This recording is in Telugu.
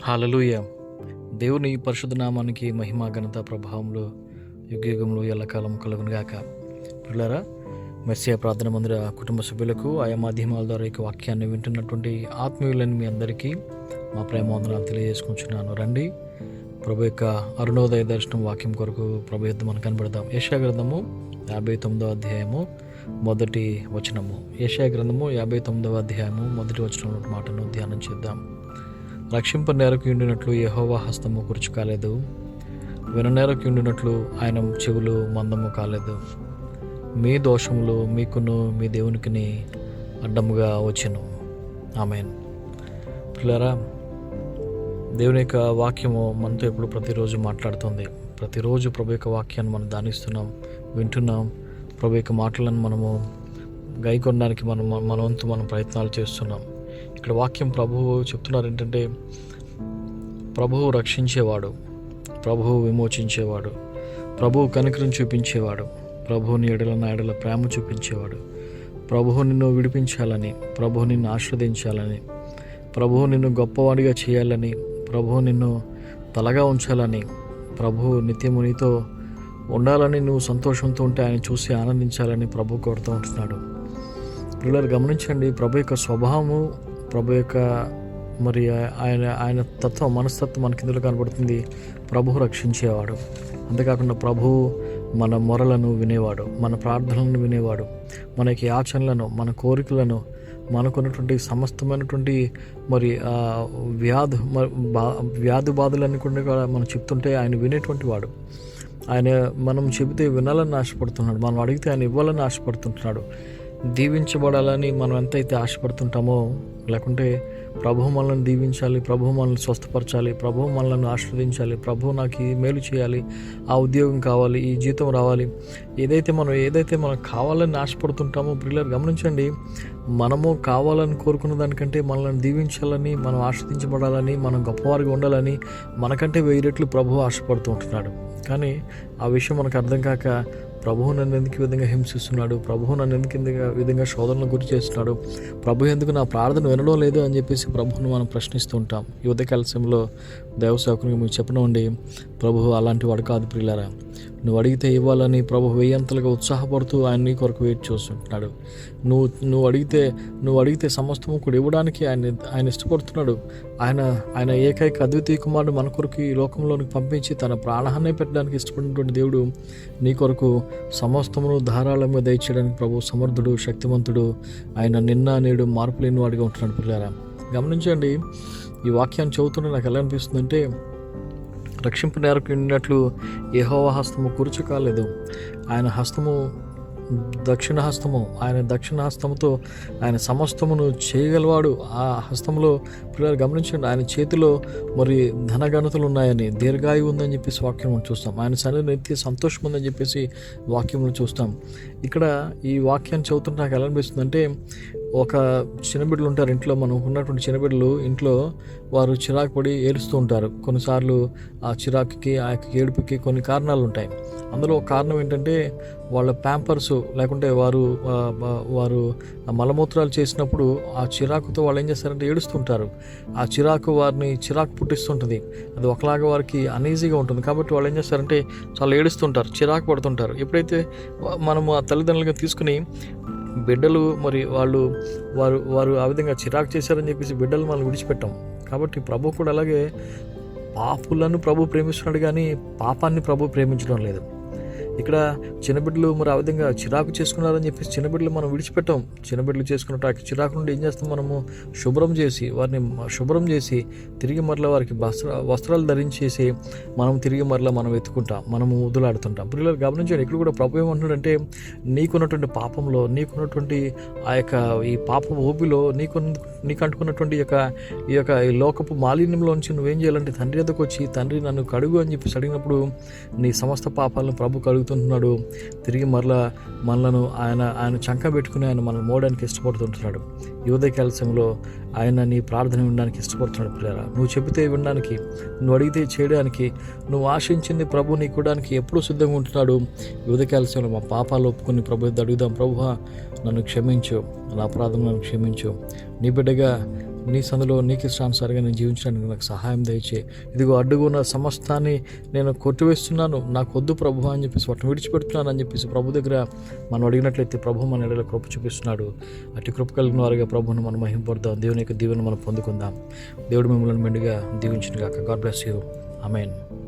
హల్లెలూయా. దేవుని పరిశుద్ధ నామానికి మహిమ ఘనత ప్రభావములు యుగయుగములు ఎల్లకాలం కలుగునుగాక. పిల్లరా, మెస్సియా ప్రార్థన మందిర కుటుంబ సభ్యులకు ఆయా మాధ్యమాల ద్వారా ఈ వాక్యాన్ని వింటున్నటువంటి ఆత్మీయులని మీ అందరికీ మా ప్రేమ వందనాలు తెలియజేసుకుంటున్నాను. రండి, ప్రభు యొక్క అరుణోదయ దర్శనం వాక్యం కొరకు ప్రభు యుద్ధం మనం కనబడదాం. యెషయా గ్రంథము 59వ అధ్యాయము మొదటి వచనము. యెషయా గ్రంథము 59వ అధ్యాయము మొదటి వచనంలో మాటను ధ్యానం చేద్దాం. రక్షింప నేరకు ఉండినట్లు యెహోవా హస్తము కురుచు కాలేదు, విననేరకు ఉండినట్లు ఆయన చెవులు మందము కాలేదు. మీ దోషములు మీకును మీ దేవునికిని అడ్డముగా వచ్చెను. ఆమేన్. పిల్లరా, దేవుని యొక్క వాక్యము మనతో ఎప్పుడు ప్రతిరోజు మాట్లాడుతుంది. ప్రతిరోజు ప్రభు యొక్క వాక్యాన్ని మనం ధ్యానిస్తున్నాం, వింటున్నాం. ప్రభు యొక్క మాటలను మనము గైకొనడానికి మన వంతు మనం ప్రయత్నాలు చేస్తున్నాం. ఇక్కడ వాక్యం ప్రభువు చెప్తున్నారు ఏంటంటే, ప్రభువు రక్షించేవాడు, ప్రభువు విమోచించేవాడు, ప్రభువు కనికరం చూపించేవాడు, ప్రభువు నీ ఎడల నా ఎడల ప్రేమ చూపించేవాడు, ప్రభువు నిన్ను విడిపించాలని, ప్రభువు నిన్ను ఆశీర్వదించాలని, ప్రభువు నిన్ను గొప్పవాడిగా చేయాలని, ప్రభువు నిన్ను తలగా ఉంచాలని, ప్రభువు నిత్యము నీతో ఉండాలని, నువ్వు సంతోషంతో ఉంటే ఆయన చూసి ఆనందించాలని ప్రభు కోరుతూ ఉంటున్నాడు. పిల్లలు గమనించండి, ప్రభు యొక్క స్వభావము, ప్రభు యొక్క మరి ఆయన తత్వం, మనస్తత్వం మనకి ఇందులో కనబడుతుంది. ప్రభువు రక్షించేవాడు. అంతేకాకుండా ప్రభువు మన మొరలను వినేవాడు, మన ప్రార్థనలను వినేవాడు, మన యొక్క యాచనలను, మన కోరికలను, మనకున్నటువంటి సమస్తమైనటువంటి మరి వ్యాధి బాధలన్నీ కూడా మనం చెప్తుంటే ఆయన వినేటువంటి వాడు. ఆయన మనం చెబితే వినాలని ఆశపడుతున్నాడు, మనం అడిగితే ఆయన ఇవ్వాలని ఆశపడుతుంటున్నాడు. దీవించబడాలని మనం ఎంతైతే ఆశపడుతుంటామో, లేకుంటే ప్రభువు మనల్ని దీవించాలి, ప్రభువు మనల్ని స్వస్థపరచాలి, ప్రభువు మనల్ని ఆశీర్వదించాలి, ప్రభువు నాకు ఈ మేలు చేయాలి, ఆ ఉద్యోగం కావాలి, ఈ జీతం రావాలి, ఏదైతే మనం కావాలని ఆశపడుతుంటామో, పిల్లలు గమనించండి, మనము కావాలని కోరుకున్న దానికంటే మనల్ని దీవించాలని, మనం ఆశీర్వదించబడాలని, మనం గొప్పవారిగా ఉండాలని మనకంటే 1000 రెట్లు ప్రభువు ఆశపడుతూ ఉంటున్నాడు. కానీ ఆ విషయం మనకు అర్థం కాక, ప్రభువు నన్ను ఎందుకు ఈ విధంగా హింసిస్తున్నాడు, ప్రభువు నన్ను ఎందుకు విధంగా శోధనలకు గురి చేస్తున్నాడు, ప్రభు ఎందుకు నా ప్రార్థన వినడం లేదు అని చెప్పేసి ప్రభువును మనం ప్రశ్నిస్తూ ఉంటాం. ఈ ఉదయకాల సమయంలో దైవ సేవకునికి మీకు చెప్పనండి, ప్రభువు అలాంటి వాడు కాదు. ప్రియులారా, నువ్వు అడిగితే ఇవ్వాలని ప్రభు 1000 అంతలుగా ఉత్సాహపడుతూ ఆయన నీ కొరకు వెయిట్ చేస్తుంటున్నాడు. నువ్వు అడిగితే సమస్తము కూడా ఇవ్వడానికి ఆయన ఇష్టపడుతున్నాడు. ఆయన ఏకైక అద్వితీయ కుమారుడు మన కొరకు ఈ లోకంలోనికి పంపించి తన ప్రాణాన్నే పెట్టడానికి ఇష్టపడినటువంటి దేవుడు నీ కొరకు సమస్తమును ధారాళంగా దయచేయడానికి ప్రభు సమర్థుడు, శక్తివంతుడు. ఆయన నిన్న నేడు మార్పు లేని వాడిగా ఉంటున్నాడు. పిల్లారా, గమనించండి, ఈ వాక్యాన్ని చదువుతుంటే నాకు ఎలా అనిపిస్తుందంటే, రక్షింపు నేరకు ఉన్నట్లు యెహోవా హస్తము కురుచు కాలేదు, ఆయన హస్తము దక్షిణ హస్తము, ఆయన దక్షిణ హస్తముతో ఆయన సమస్తమును చేయగలవాడు. ఆ హస్తంలో పిల్లలు గమనించండి, ఆయన చేతిలో మరి ధనఘనతలు ఉన్నాయని, దీర్ఘాయువు ఉందని చెప్పేసి వాక్యం చూస్తాం. ఆయన సన్నిధిలో నిత్య సంతోషం ఉందని చెప్పేసి వాక్యంలో చూస్తాం. ఇక్కడ ఈ వాక్యాన్ని చదువుతుంటే నాకు ఎలా అనిపిస్తుందంటే, ఒక చిన్నబిడ్డలు ఉంటారు ఇంట్లో, మనం ఉన్నటువంటి చిన్నబిడ్డలు ఇంట్లో వారు చిరాకు పడి ఏడుస్తూ ఉంటారు. కొన్నిసార్లు ఆ చిరాకుకి, ఆ యొక్క ఏడుపుకి కొన్ని కారణాలు ఉంటాయి. అందులో ఒక కారణం ఏంటంటే, వాళ్ళ ప్యాంపర్స్, లేకుంటే వారు మలమూత్రాలు చేసినప్పుడు ఆ చిరాకుతో వాళ్ళు ఏం చేస్తారంటే ఏడుస్తుంటారు. ఆ వారిని చిరాకు పుట్టిస్తుంటుంది. అది ఒకలాగా వారికి అనీజీగా ఉంటుంది. కాబట్టి వాళ్ళు ఏం చేస్తారంటే చాలా ఏడుస్తుంటారు, చిరాకు పడుతుంటారు. ఎప్పుడైతే మనము ఆ తల్లిదండ్రులుగా తీసుకుని బిడ్డలు మరి వారు ఆ విధంగా చిరాకు చేశారని చెప్పేసి బిడ్డలు మనం విడిచిపెట్టాం. కాబట్టి ప్రభు కూడా అలాగే పాపులను ప్రభు ప్రేమిస్తున్నాడు, కానీ పాపాన్ని ప్రభు ప్రేమించడం లేదు. ఇక్కడ చిన్నబిడ్డలు మరి ఆ విధంగా చిరాకు చేసుకున్నారని చెప్పేసి చిన్నబిడ్డలు మనం విడిచిపెట్టాం. చిన్నబిడ్డలు చేసుకున్నట్టు ఆ చిరాకు నుండి ఏం చేస్తాం, మనము శుభ్రం చేసి తిరిగి మరలా వారికి వస్త్రాలు ధరించేసి మనం తిరిగి మరలా మనం ఎత్తుకుంటాం, మనము ముద్దులాడుతుంటాం. పిల్లలు గమనించండి, ఇక్కడ కూడా ప్రభు ఏమంటున్నాడంటే, నీకున్నటువంటి పాపంలో, నీకున్నటువంటి ఆ యొక్క ఈ పాప ఊపిలో, నీకు అంటుకున్నటువంటి ఈ యొక్క లోకపు మాలిన్యంలోంచి నువ్వేం చేయాలంటే తండ్రి ఎద్దకు వచ్చి, తండ్రి నన్ను కడుగు అని చెప్పేసి అడిగినప్పుడు నీ సమస్త పాపాలను ప్రభు కడుగుతుంటున్నాడు. తిరిగి మనలను ఆయన చంక పెట్టుకుని ఆయన మనల్ని మోయడానికి ఇష్టపడుతుంటున్నాడు. ఈ ఉదయకాల సమయంలో ఆయన నీ ప్రార్థన వినడానికి ఇష్టపడుతున్నాడు. పిల్లరా, నువ్వు చెబితే వినడానికి, నువ్వు అడిగితే చేయడానికి, నువ్వు ఆశించింది ప్రభు నీకు ఇవ్వడానికి ఎప్పుడూ సిద్ధంగా ఉంటున్నాడు. ఈ ఉదయకాల సమయంలో మా పాపాలు ఒప్పుకొని ప్రభు అడుగుదాం. ప్రభువా, నన్ను క్షమించు, నా అపరాధం నన్ను క్షమించు, నీ బిడ్డగా నీ సందులో నీకు ఇష్టానుసారిగా నేను జీవించడానికి నాకు సహాయం దయచే. ఇదిగో అడ్డుగున్న సమస్తాన్ని నేను కొట్టివేస్తున్నాను, నాకు వద్దు ప్రభు అని చెప్పేసి వాటిని విడిచిపెడుతున్నాను అని చెప్పేసి ప్రభు దగ్గర మనం అడిగినట్లయితే ప్రభు మన ఎడల కృప చూపిస్తున్నాడు. అటు కృప కలిగిన వారిగా ప్రభువును మనం మహింపడదాం. దేవుని యొక్క దీవెన మనం పొందుకుందాం. దేవుడు మిమ్మల్ని మెండుగా దీవించును గాక. God bless you. ఆమేన్.